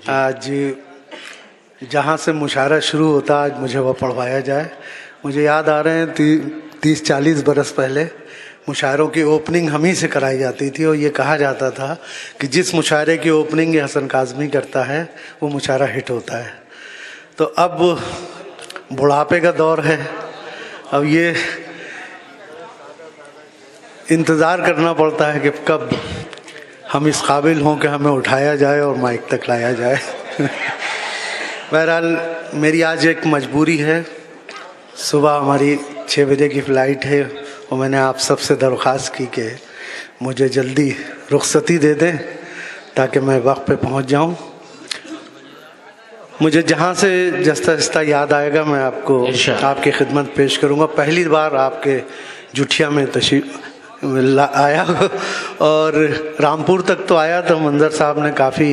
आज जहाँ से मुशायरा शुरू होता आज मुझे वह पढ़वाया जाए। मुझे याद आ रहे हैं 30-40 बरस पहले मुशायरों की ओपनिंग हम ही से कराई जाती थी और ये कहा जाता था कि जिस मुशायरे की ओपनिंग हसन काज़मी करता है वो मुशायरा हिट होता है। तो अब बुढ़ापे का दौर है, अब ये इंतज़ार करना पड़ता है कि कब हम इस काबिल हों कि हमें उठाया जाए और माइक तक लाया जाए। बहरहाल मेरी आज एक मजबूरी है, सुबह हमारी 6 बजे की फ़्लाइट है और मैंने आप सबसे दरख्वास्त की कि मुझे जल्दी रुखसती दे दें ताकि मैं वक्त पे पहुंच जाऊं। मुझे जहां से जस्ता जस्ता याद आएगा मैं आपको आपकी खिदमत पेश करूंगा। पहली बार आपके जुठिया में तशरीफ़ आया और रामपुर तक तो आया तो मंजर साहब ने काफ़ी